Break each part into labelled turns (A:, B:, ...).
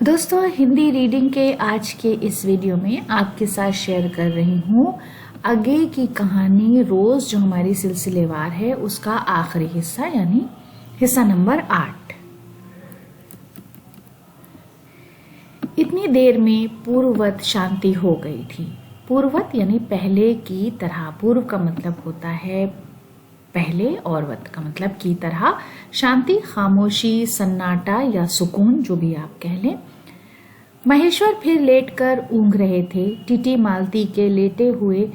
A: दोस्तों, हिंदी रीडिंग के आज के इस वीडियो में आपके साथ शेयर कर रही हूँ आगे की कहानी रोज जो हमारी सिलसिलेवार है उसका आखिरी हिस्सा यानी हिस्सा नंबर 8। इतनी देर में पूर्ववत शांति हो गई थी। पूर्ववत यानी पहले की तरह। पूर्व का मतलब होता है पहले और वत का मतलब की तरह। शांति, खामोशी, सन्नाटा या सुकून, जो भी आप कह लें। महेश्वर फिर लेटकर ऊँघ रहे थे। टीटी मालती के लेटे हुए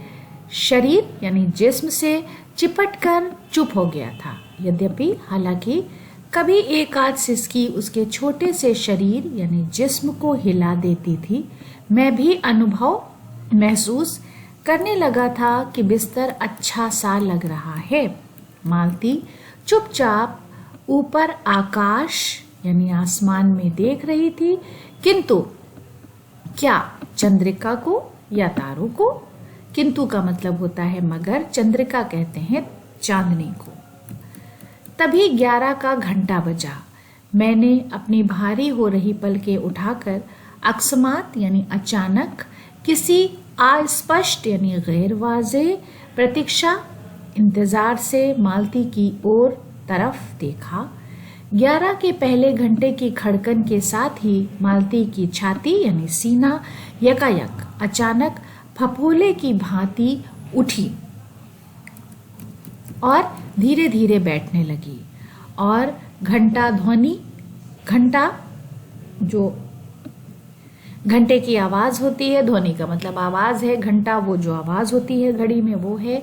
A: शरीर यानी जिस्म से चिपटकर चुप हो गया था। यद्यपि हालांकि कभी एक आध सिसकी उसके छोटे से शरीर यानी जिस्म को हिला देती थी। मैं भी अनुभव महसूस करने लगा था कि बिस्तर अच्छा सा लग रहा है। मालती चुपचाप ऊपर आकाश यानी आसमान में देख रही थी, किंतु क्या चंद्रिका को या तारों को। किंतु का मतलब होता है मगर, चंद्रिका कहते हैं चांदनी को। तभी 11 का घंटा बजा। मैंने अपनी भारी हो रही पलकें उठाकर अकस्मात यानी अचानक किसी अस्पष्ट यानी गैर वाज़ेह प्रतीक्षा इंतजार से मालती की ओर तरफ देखा। 11 के पहले घंटे की खड़कन के साथ ही मालती की छाती यानी सीना यकायक अचानक फफोले की भांति उठी और धीरे धीरे बैठने लगी। और घंटा जो घंटे की आवाज होती है, ध्वनि का मतलब आवाज है, घंटा वो जो आवाज होती है घड़ी में वो है,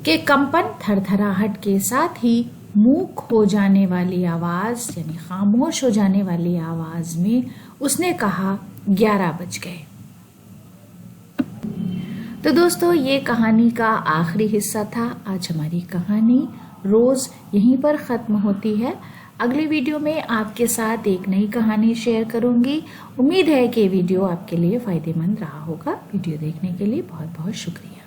A: के कंपन थरथराहट के साथ ही मूक हो जाने वाली आवाज यानी खामोश हो जाने वाली आवाज में उसने कहा 11 बज गए। तो दोस्तों, ये कहानी का आखिरी हिस्सा था। आज हमारी कहानी रोज यहीं पर खत्म होती है। अगली वीडियो में आपके साथ एक नई कहानी शेयर करूंगी। उम्मीद है कि वीडियो आपके लिए फायदेमंद रहा होगा। वीडियो देखने के लिए बहुत बहुत शुक्रिया।